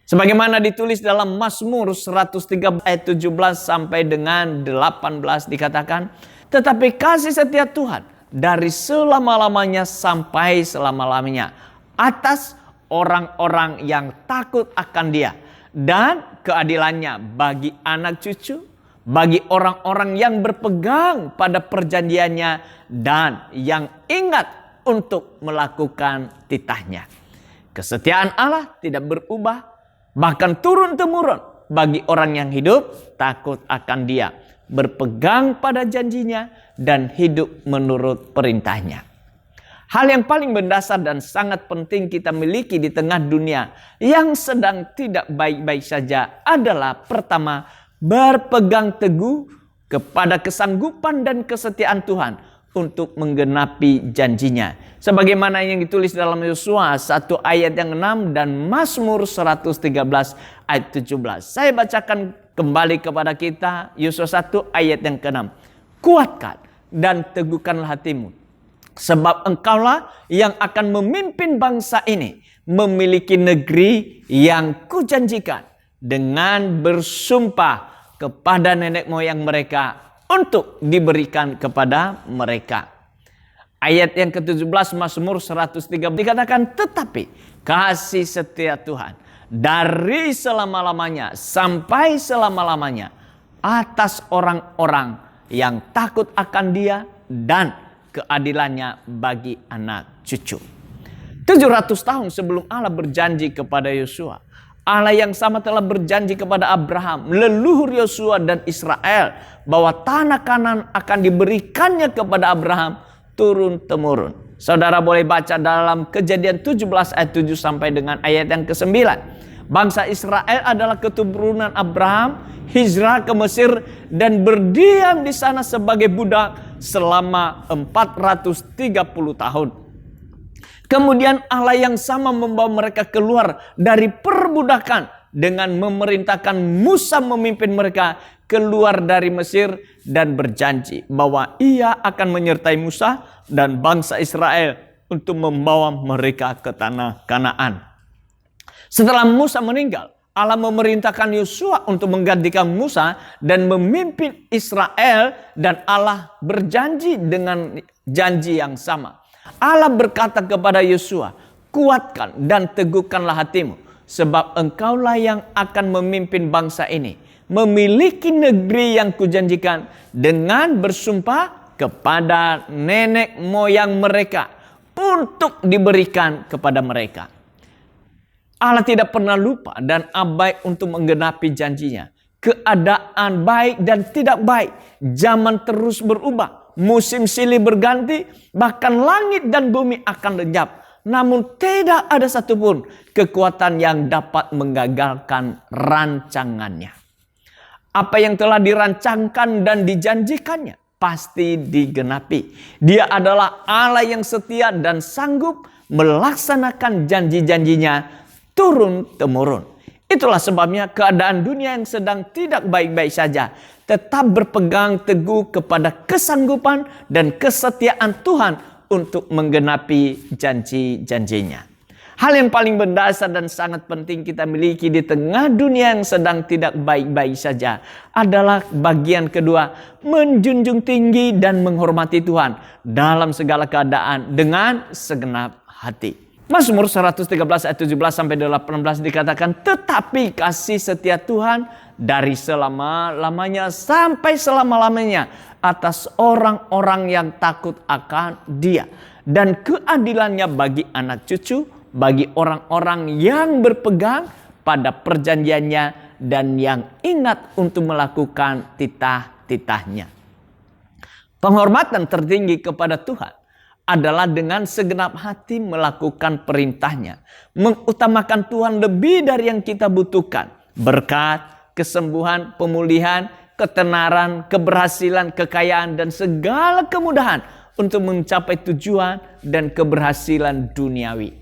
Sebagaimana ditulis dalam Mazmur 103 ayat 17 sampai dengan 18 dikatakan, tetapi kasih setia Tuhan dari selama-lamanya sampai selama-lamanya atas orang-orang yang takut akan Dia, dan keadilannya bagi anak cucu, bagi orang-orang yang berpegang pada perjanjiannya dan yang ingat untuk melakukan titahnya. Kesetiaan Allah tidak berubah, bahkan turun-temurun bagi orang yang hidup takut akan Dia, berpegang pada janjinya dan hidup menurut perintahnya. Hal yang paling mendasar dan sangat penting kita miliki di tengah dunia yang sedang tidak baik-baik saja adalah pertama, berpegang teguh kepada kesanggupan dan kesetiaan Tuhan untuk menggenapi janjinya. Sebagaimana yang ditulis dalam Yosua 1 ayat yang 6 dan Mazmur 113 ayat 17. Saya bacakan kembali kepada kita Yosua 1 ayat yang ke-6. Kuatkan dan teguhkanlah hatimu, sebab engkaulah yang akan memimpin bangsa ini memiliki negeri yang kujanjikan dengan bersumpah kepada nenek moyang mereka untuk diberikan kepada mereka. Ayat yang ke-17 Mazmur 103 dikatakan, tetapi kasih setia Tuhan dari selama-lamanya sampai selama-lamanya atas orang-orang yang takut akan Dia dan keadilannya bagi anak cucu. 700 tahun sebelum Allah berjanji kepada Yosua, Allah yang sama telah berjanji kepada Abraham, leluhur Yosua dan Israel, bahwa tanah Kanan akan diberikannya kepada Abraham turun-temurun. Saudara boleh baca dalam Kejadian 17 ayat 7 sampai dengan ayat yang ke-9. Bangsa Israel adalah keturunan Abraham, hijrah ke Mesir dan berdiam di sana sebagai budak selama 430 tahun. Kemudian Allah yang sama membawa mereka keluar dari perbudakan dengan memerintahkan Musa memimpin mereka keluar dari Mesir dan berjanji bahwa Ia akan menyertai Musa dan bangsa Israel untuk membawa mereka ke tanah Kanaan. Setelah Musa meninggal, Allah memerintahkan Yosua untuk menggantikan Musa dan memimpin Israel, dan Allah berjanji dengan janji yang sama. Allah berkata kepada Yosua, "Kuatkan dan teguhkanlah hatimu, sebab engkaulah yang akan memimpin bangsa ini, memiliki negeri yang kujanjikan dengan bersumpah kepada nenek moyang mereka untuk diberikan kepada mereka." Allah tidak pernah lupa dan abai untuk menggenapi janjinya. Keadaan baik dan tidak baik, zaman terus berubah, musim silih berganti, bahkan langit dan bumi akan lenyap. Namun tidak ada satupun kekuatan yang dapat menggagalkan rancangannya. Apa yang telah dirancangkan dan dijanjikannya pasti digenapi. Dia adalah Allah yang setia dan sanggup melaksanakan janji-janjinya turun-temurun. Itulah sebabnya keadaan dunia yang sedang tidak baik-baik saja tetap berpegang teguh kepada kesanggupan dan kesetiaan Tuhan untuk menggenapi janji-janjinya. Hal yang paling mendasar dan sangat penting kita miliki di tengah dunia yang sedang tidak baik-baik saja adalah bagian kedua, menjunjung tinggi dan menghormati Tuhan dalam segala keadaan dengan segenap hati. Mazmur 113 ayat 17 sampai 18 dikatakan, "Tetapi kasih setia Tuhan dari selama-lamanya sampai selama-lamanya atas orang-orang yang takut akan Dia, dan keadilannya bagi anak cucu, bagi orang-orang yang berpegang pada perjanjiannya dan yang ingat untuk melakukan titah-titahnya." Penghormatan tertinggi kepada Tuhan adalah dengan segenap hati melakukan perintahnya, mengutamakan Tuhan lebih dari yang kita butuhkan, berkat, kesembuhan, pemulihan, ketenaran, keberhasilan, kekayaan, dan segala kemudahan untuk mencapai tujuan dan keberhasilan duniawi.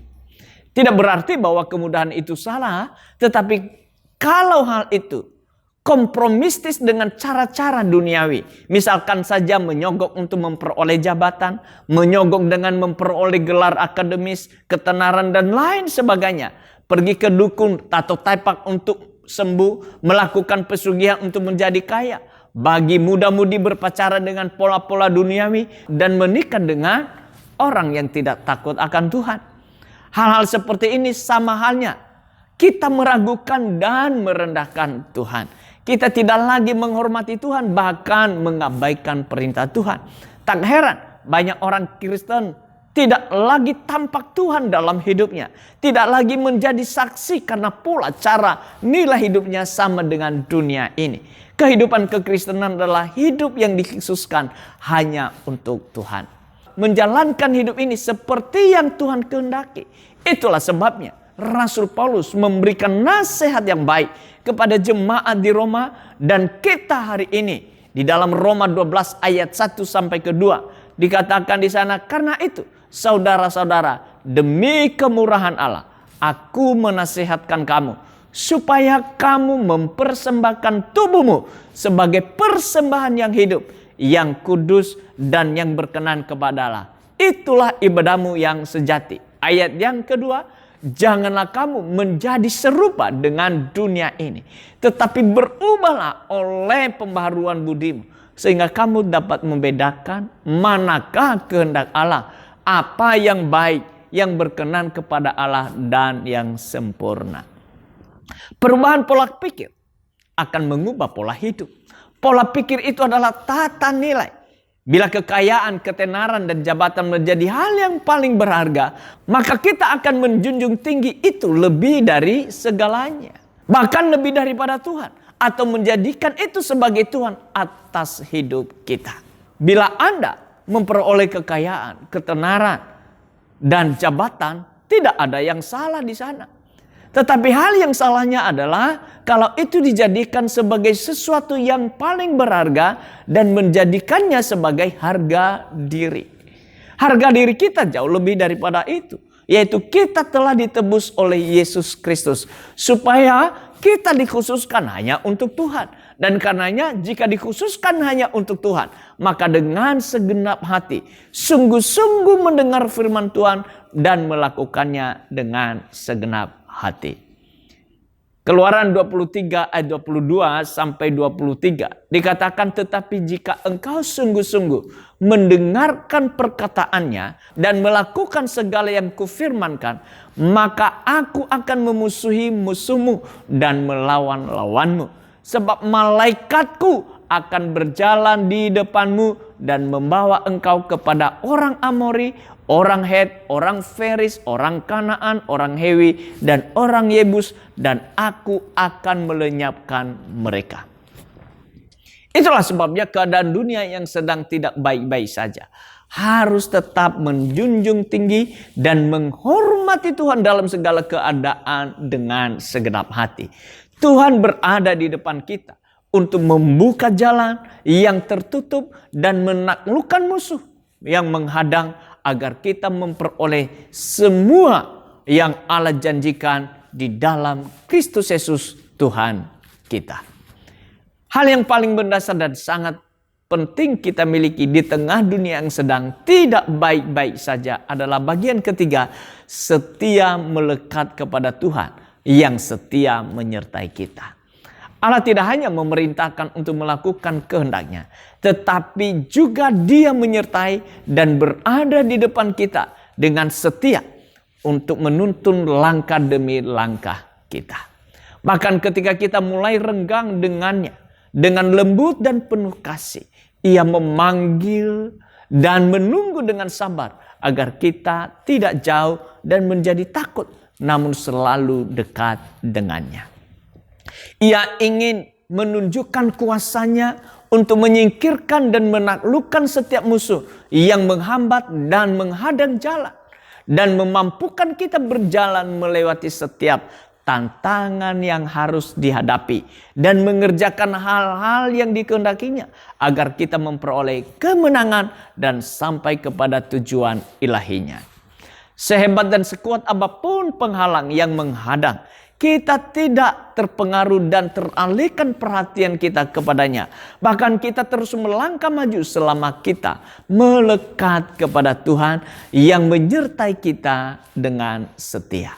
Tidak berarti bahwa kemudahan itu salah, tetapi kalau hal itu kompromistis dengan cara-cara duniawi, misalkan saja menyogok untuk memperoleh jabatan, menyogok dengan memperoleh gelar akademis, ketenaran dan lain sebagainya, pergi ke dukun atau tapak untuk sembuh, melakukan pesugihan untuk menjadi kaya, bagi muda-mudi berpacaran dengan pola-pola duniawi, dan menikah dengan orang yang tidak takut akan Tuhan. Hal-hal seperti ini sama halnya kita meragukan dan merendahkan Tuhan. Kita tidak lagi menghormati Tuhan, bahkan mengabaikan perintah Tuhan. Tak heran banyak orang Kristen tidak lagi tampak Tuhan dalam hidupnya. Tidak lagi menjadi saksi karena pula cara nilai hidupnya sama dengan dunia ini. Kehidupan kekristenan adalah hidup yang dikhususkan hanya untuk Tuhan. Menjalankan hidup ini seperti yang Tuhan kehendaki. Itulah sebabnya Rasul Paulus memberikan nasihat yang baik kepada jemaat di Roma dan kita hari ini. Di dalam Roma 12 ayat 1 sampai ke 2 dikatakan di sana, "Karena itu saudara-saudara, demi kemurahan Allah, aku menasihatkan kamu supaya kamu mempersembahkan tubuhmu sebagai persembahan yang hidup, yang kudus dan yang berkenan kepada Allah. Itulah ibadahmu yang sejati." Ayat yang kedua, "Janganlah kamu menjadi serupa dengan dunia ini, tetapi berubahlah oleh pembaharuan budimu, sehingga kamu dapat membedakan manakah kehendak Allah, apa yang baik, yang berkenan kepada Allah, dan yang sempurna." Perubahan pola pikir akan mengubah pola hidup. Pola pikir itu adalah tata nilai Bila kekayaan, ketenaran, dan jabatan menjadi hal yang paling berharga, maka kita akan menjunjung tinggi itu lebih dari segalanya. Bahkan lebih daripada Tuhan. Atau menjadikan itu sebagai Tuhan atas hidup kita. Bila Anda memperoleh kekayaan, ketenaran, dan jabatan, tidak ada yang salah di sana. Tetapi hal yang salahnya adalah kalau itu dijadikan sebagai sesuatu yang paling berharga dan menjadikannya sebagai harga diri. Harga diri kita jauh lebih daripada itu. Yaitu kita telah ditebus oleh Yesus Kristus. Supaya kita dikhususkan hanya untuk Tuhan. Dan karenanya jika dikhususkan hanya untuk Tuhan, maka dengan segenap hati, sungguh-sungguh mendengar firman Tuhan dan melakukannya dengan segenap hati. Keluaran 23 ayat 22 sampai 23 dikatakan, tetapi jika engkau sungguh-sungguh mendengarkan perkataannya dan melakukan segala yang kufirmankan, maka aku akan memusuhi musuhmu dan melawan lawanmu. Sebab malaikatku akan berjalan di depanmu dan membawa engkau kepada orang Amori, orang Het, orang Feris, orang Kanaan, orang Hewi, dan orang Yebus, dan aku akan melenyapkan mereka. Itulah sebabnya keadaan dunia yang sedang tidak baik-baik saja harus tetap menjunjung tinggi dan menghormati Tuhan dalam segala keadaan dengan segenap hati. Tuhan berada di depan kita untuk membuka jalan yang tertutup dan menaklukkan musuh yang menghadang agar kita memperoleh semua yang Allah janjikan di dalam Kristus Yesus Tuhan kita. Hal yang paling mendasar dan sangat penting kita miliki di tengah dunia yang sedang tidak baik-baik saja adalah bagian ketiga, setia melekat kepada Tuhan yang setia menyertai kita. Allah tidak hanya memerintahkan untuk melakukan kehendaknya, tetapi juga Dia menyertai dan berada di depan kita dengan setia untuk menuntun langkah demi langkah kita. Bahkan ketika kita mulai renggang dengannya, dengan lembut dan penuh kasih, Ia memanggil dan menunggu dengan sabar agar kita tidak jauh dan menjadi takut, namun selalu dekat dengannya. Ia ingin menunjukkan kuasanya untuk menyingkirkan dan menaklukkan setiap musuh yang menghambat dan menghadang jalan, dan memampukan kita berjalan melewati setiap tantangan yang harus dihadapi dan mengerjakan hal-hal yang dikehendakinya agar kita memperoleh kemenangan dan sampai kepada tujuan ilahinya. Sehebat dan sekuat apapun penghalang yang menghadang, kita tidak terpengaruh dan teralihkan perhatian kita kepadanya. Bahkan kita terus melangkah maju selama kita melekat kepada Tuhan yang menyertai kita dengan setia.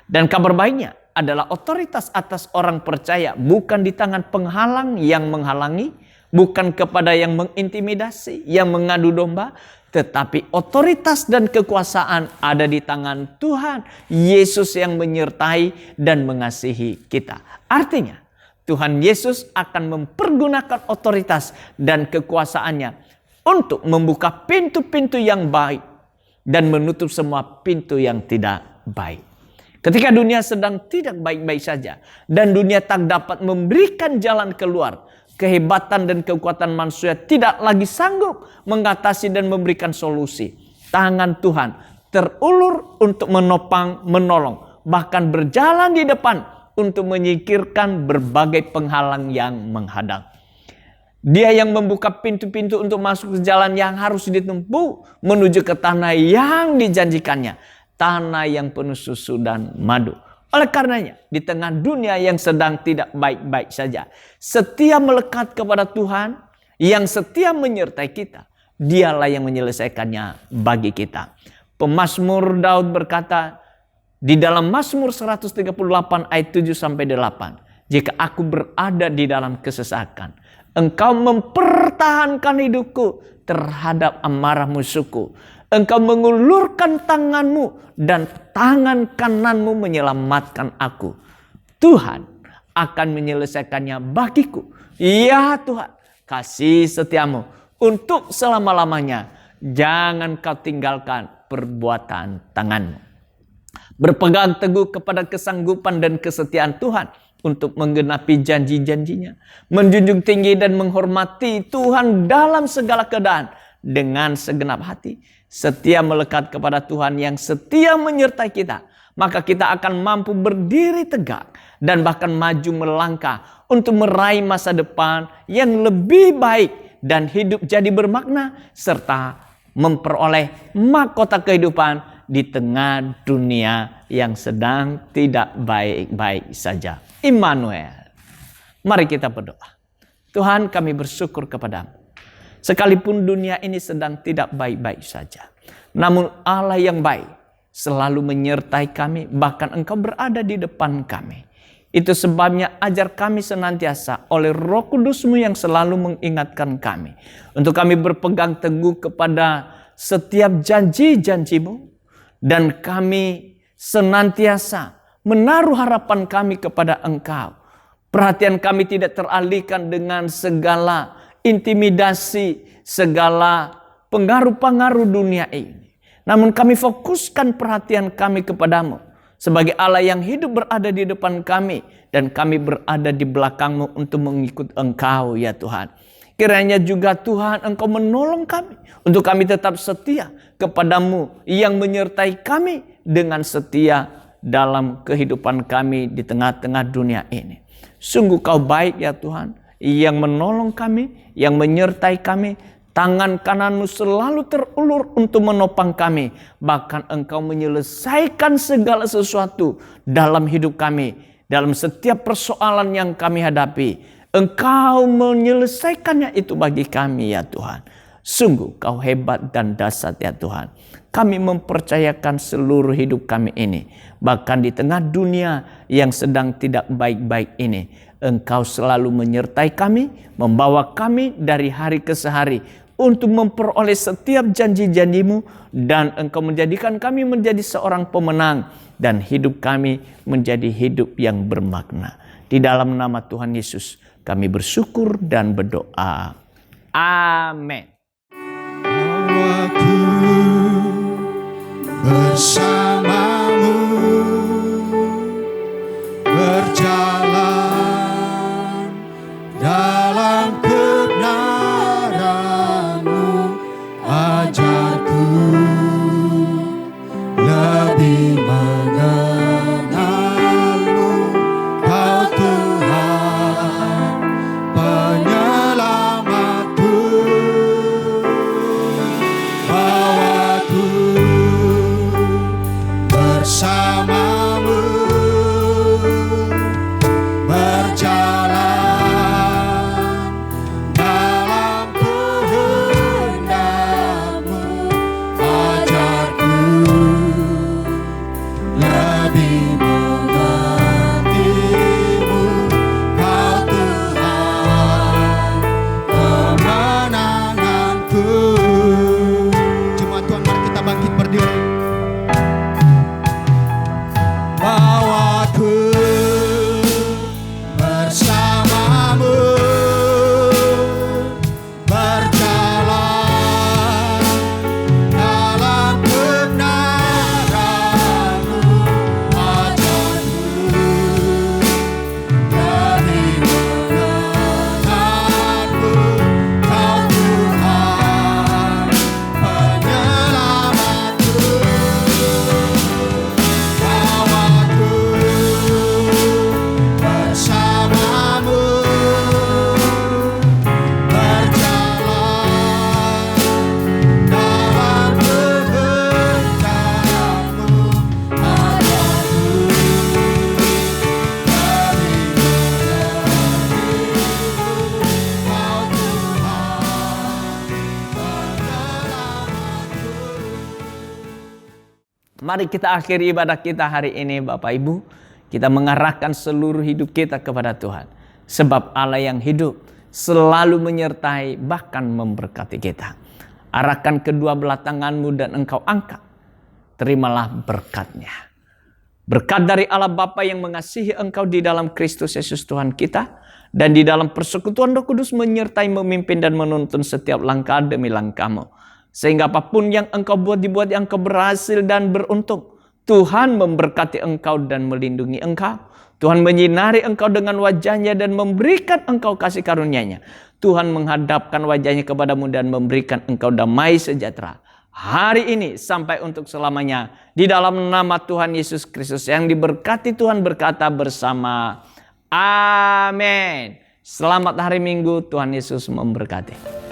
Dan kabar baiknya adalah otoritas atas orang percaya bukan di tangan penghalang yang menghalangi, bukan kepada yang mengintimidasi, yang mengadu domba, tetapi otoritas dan kekuasaan ada di tangan Tuhan Yesus yang menyertai dan mengasihi kita. Artinya, Tuhan Yesus akan mempergunakan otoritas dan kekuasaannya untuk membuka pintu-pintu yang baik dan menutup semua pintu yang tidak baik. Ketika dunia sedang tidak baik-baik saja dan dunia tak dapat memberikan jalan keluar, kehebatan dan kekuatan manusia tidak lagi sanggup mengatasi dan memberikan solusi. Tangan Tuhan terulur untuk menopang, menolong, bahkan berjalan di depan untuk menyingkirkan berbagai penghalang yang menghadang. Dia yang membuka pintu-pintu untuk masuk ke jalan yang harus ditempuh menuju ke tanah yang dijanjikannya. Tanah yang penuh susu dan madu. Oleh karenanya, di tengah dunia yang sedang tidak baik-baik saja, setia melekat kepada Tuhan yang setia menyertai kita, Dialah yang menyelesaikannya bagi kita. Pemazmur Daud berkata di dalam Mazmur 138 ayat 7-8, jika aku berada di dalam kesesakan, Engkau mempertahankan hidupku terhadap amarah musuhku. Engkau mengulurkan tanganmu dan tangan kananmu menyelamatkan aku. Tuhan akan menyelesaikannya bagiku. Ya Tuhan, kasih setiamu untuk selama-lamanya. Jangan kau tinggalkan perbuatan tanganmu. Berpegang teguh kepada kesanggupan dan kesetiaan Tuhan untuk menggenapi janji-janjinya. Menjunjung tinggi dan menghormati Tuhan dalam segala keadaan dengan segenap hati. Setia melekat kepada Tuhan yang setia menyertai kita. Maka kita akan mampu berdiri tegak dan bahkan maju melangkah untuk meraih masa depan yang lebih baik dan hidup jadi bermakna serta memperoleh mahkota kehidupan di tengah dunia yang sedang tidak baik-baik saja. Immanuel. Mari kita berdoa. Tuhan, kami bersyukur kepadamu. Sekalipun dunia ini sedang tidak baik-baik saja, namun Allah yang baik selalu menyertai kami, bahkan Engkau berada di depan kami. Itu sebabnya ajar kami senantiasa oleh Roh Kudus-Mu yang selalu mengingatkan kami. Untuk kami berpegang teguh kepada setiap janji-janji-Mu. Dan kami senantiasa menaruh harapan kami kepada Engkau. Perhatian kami tidak teralihkan dengan segala intimidasi, segala pengaruh-pengaruh dunia ini. Namun kami fokuskan perhatian kami kepadamu. Sebagai Allah yang hidup berada di depan kami. Dan kami berada di belakang-Mu untuk mengikut Engkau ya Tuhan. Kiranya juga Tuhan Engkau menolong kami. Untuk kami tetap setia kepadamu yang menyertai kami dengan setia dalam kehidupan kami di tengah-tengah dunia ini. Sungguh Kau baik ya Tuhan. Yang menolong kami, yang menyertai kami. Tangan kanan-Mu selalu terulur untuk menopang kami. Bahkan Engkau menyelesaikan segala sesuatu dalam hidup kami. Dalam setiap persoalan yang kami hadapi. Engkau menyelesaikannya itu bagi kami ya Tuhan. Sungguh Kau hebat dan dahsyat ya Tuhan. Kami mempercayakan seluruh hidup kami ini. Bahkan di tengah dunia yang sedang tidak baik-baik ini. Engkau selalu menyertai kami. Membawa kami dari hari ke hari. Untuk memperoleh setiap janji-janji-Mu. Dan Engkau menjadikan kami menjadi seorang pemenang. Dan hidup kami menjadi hidup yang bermakna. Di dalam nama Tuhan Yesus kami bersyukur dan berdoa. Amin.
Aku bersamamu berjalan dalam kebenaran-Mu, ajarku lebih mengenal-Mu, Kau Tuhan penyelamatku. Bawaku bersamamu berjalan dalam kehendak-Mu, ajarku lebih mengerti-Mu, Kau Tuhan kemenanganku. Jemaat Tuhan, mari kita bangkit berdiri. Bawaku bersamamu berjalan dalam kebenaran-Mu, ajarku lebih mengenal-Mu, Kau Tuhan penyelamatku. Bawaku bersamamu berjalan dalam kehendak-Mu, ajarku lebih mengerti-Mu, Kau Tuhan penyelamatku.
Mari kita akhiri ibadah kita hari ini Bapak Ibu. Kita mengarahkan seluruh hidup kita kepada Tuhan. Sebab Allah yang hidup selalu menyertai bahkan memberkati kita. Arahkan kedua belah tangan-Mu dan engkau angkat. Terimalah berkat-Nya. Berkat dari Allah Bapa yang mengasihi engkau di dalam Kristus Yesus Tuhan kita, dan di dalam persekutuan Roh Kudus menyertai, memimpin dan menuntun setiap langkah demi langkahmu. Sehingga apapun yang engkau buat, dibuat yang engkau berhasil dan beruntung. Tuhan memberkati engkau dan melindungi engkau. Tuhan menyinari engkau dengan wajahnya dan memberikan engkau kasih karunia-Nya. Tuhan menghadapkan wajahnya kepadamu dan memberikan engkau damai sejahtera. Hari ini sampai untuk selamanya. Di dalam nama Tuhan Yesus Kristus yang diberkati Tuhan berkata bersama. Amin. Selamat hari Minggu. Tuhan Yesus memberkati.